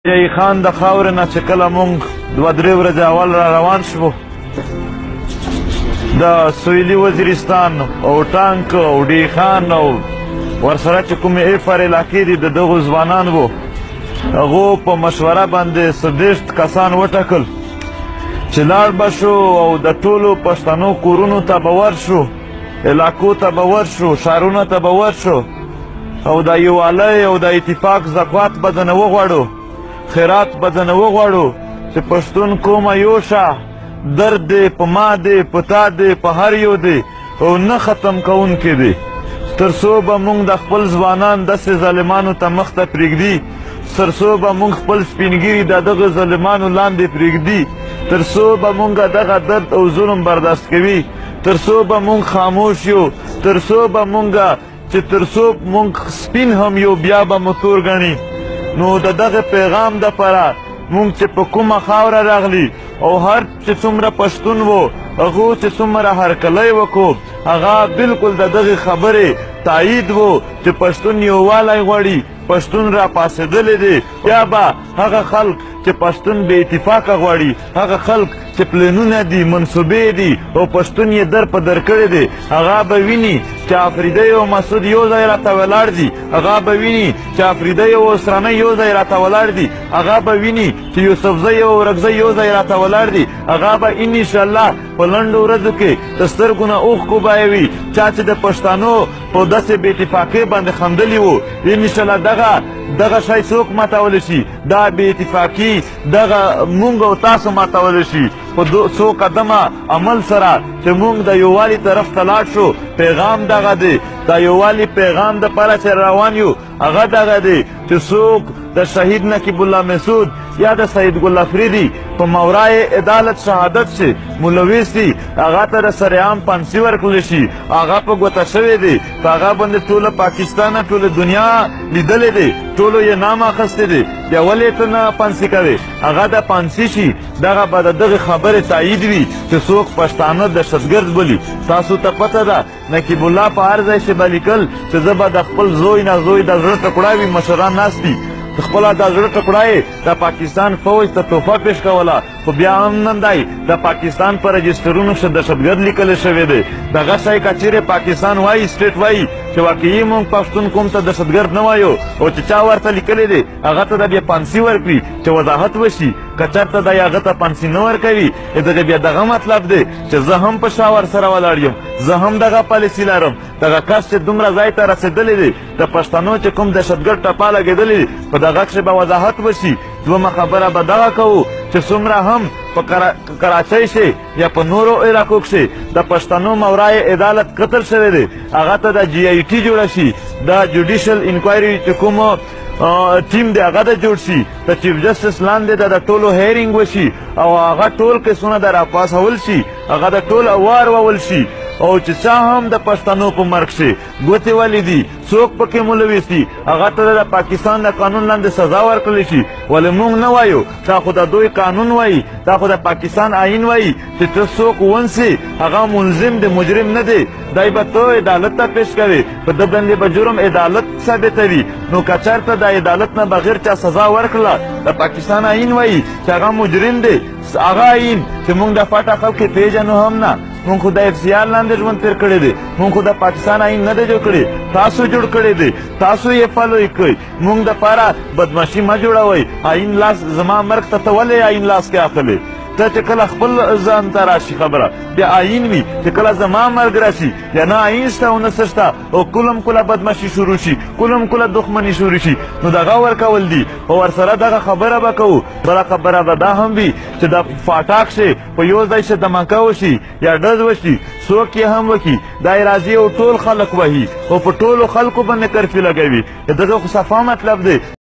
جی خان د خاورې نه چې کله مونږ دوه درې ورځې اول را روان شوو د سویلي وزیرستان او ټانک او ډی خان او ورسره چې کومې ایفر علاقې دي د دغو ځوانان وو هغو په مشوره باندې څه کسان وټاکل چې لاړ به شو او د ټولو پښتنو کورونو ته به ورشو علاقو ته به ورشو ښارونو ته به ورشو او د یووالۍ او د اتفاق زکات به ځنه وغواړو خیرات به ځنه وغواړو چې پښتون کومه یو شه درد دی په ما دی په تا دی په هر یو دی او نه ختم کوونکی دی تر څو به موږ د خپل ځوانان داسې ظالمانو ته مخ ته پرېږدي تر څو به موږ خپل سپینګیري د دغه ظالمانو لاندې پرېږدي تر څو به موږ دغه درد او ظلم برداشت کوي تر څو به موږ خاموش یو تر څو به موږ چې تر څو موږ سپین هم یو بیا به مو تور ګڼي نو د دغه پیغام دپاره مونږ چې په کومه خاوره راغلي او هر چې څومره پښتون و هغو چې څومره هرکلی وکړو هغه بلکل د دغې خبرې تایید و چې پښتون یووالی غواړي پښتون را پاڅېدلی دی بیا به هغه خلک چې پښتون بې اتفاقه غواړي هغه خلک چې پلانونه دي منصوبې دي او پښتون یې در په در کړی دی هغه به ویني چې افریدی او مسعود یو ځای راته ولاړ دي هغه به ویني چې افریدی او اسرانی یو ځای راته ولاړ دي هغه به ویني چې یوسفزی او ورکزی یو ځای راته ولاړ دي هغه به انشاءالله په لنډو ورځو کې د سترګو نه اوښکو به یې وي چا چې د پښتنو په داسې بې اتفاقۍ باندې خندلي وو انشاءالله دغه شی څوک ماتولی شي دا بې اتفاقي دغه مونږ او تاسو ماتولی شي په څو قدمه عمل سره چې مونږ د یووالي طرف ته لاړ شو پیغام دغه دی د یووالي پیغام دپاره چې روان یو هغه دغه دی چې څوک د شهید نقیب الله مسعود یا د سید ګل افریدي په مورای عدالت شهادت شي ملوث دي هغه ته د سرعام پانسي ورکړلی شي هغه په ګوته شوی دی په هغه باندې ټوله پاکستان ټوله دنیا لیدلی دی ټولو یې نام اخیستی دی بیا ولې ته نه پانسي کوې هغه د پانسي شي دغه به د دغې خبرې تایید وي چې څوک پښتانه دهشتګرد بولي تاسو ته پته ده نقیب الله په هر ځای چې به لیکل چې زه به د خپل زوی نه زوی د زړه ټکړه وي مشران ناست دي خپله د زړه ټکړه یې د پاکستان فوج ته تحفه پیش کوله خو بیا هم نن دی د پاکستان په رجسټرونو ښه دهشتګرد لیکلی شوی دی دغه شی که چیرې پاکستان وایي سټیټ وایي چې واقعي موږ پښتون قوم ته دهشتګرد نه وایو او چې چا ورته لیکلی دی هغه ته د بیا پانسي ورکړي چې وضاحت وشي که چېرته دی هغه ته پانسي نه ورکوي دغه بیا دغه مطلب دی چې زه هم په شا ورسره ولاړ یم زه هم دغه پالیسي لرم دغه کس چې دومره ځای ته رسېدلی دی د پښتنو چې کوم دهشتګرد ټپه لګېدلی دی په دغه کښې به وضاحت وشي دومه خبره به دغه کوو چې څومره هم په کراچۍ شي یا په نورو علاقو کښې د پښتنو مورای عدالت قتل شوی دی هغه ته د جی آی ټي جوړه شي د جوډیشل انکوایري چې کومو ټیم دی هغه د جوړ شي د چیف جسټس لاندې د ټولو هیرینګ وشي او هغه ټول کیسونه د راپاسول شي هغه د ټول وار وول شي او چې چا هم د پښتنو په مرګ شي ګوتې ولې دي څوک پکې ملوث دي هغه ته د پاکستان د قانون لاندې سزا ورکړلی شي ولې موږ نه وایو دا خو د دوی قانون وایي دا خو د پاکستان آئین وایي چې ته څوک ونسي هغه ملزم دی مجرم نه دی دی به ته عدالت ته پیش کوي په ده باندې به جرم عدالت ثابتوي نو که چېرته د عدالت نه بغیر چا سزا ورکړله د پاکستان آئین وایي چې هغه مجرم دی هغه آئین چې موږ د پټه خلک یې پېژنو هم نه مونږ خو د اف سی آر لاندې ژوند تېر کړی دی مونږ خو د پاکستان آئین نه دی جوړ کړی تاسو جوړ کړی دی تاسو یې فالو کوئ مونږ دپاره بدماشي مه جوړوئ آئین لاس زما مرګ ته ته ولې آئین لاس کې اخلې ته چې کله خپل ځان ته راشي خبره بیا آئین وي چې کله زما مرګ راشي یا نه آئین شته او نه څه شته او کلم کله بدماشي شروع شي کلم کله دښمني شروع شي نو دغه ورکول دي او ورسره دغه خبره به کوو بله خبره به دا هم وي چې د فاټاک شي په یو ځای چې دمکه وشي یا ډز وشي څوک یې هم وکړي دا یې راځي او ټول خلک وهي او په ټولو خلکو باندې کرفي لګوي دغه خو صفا مطلب دی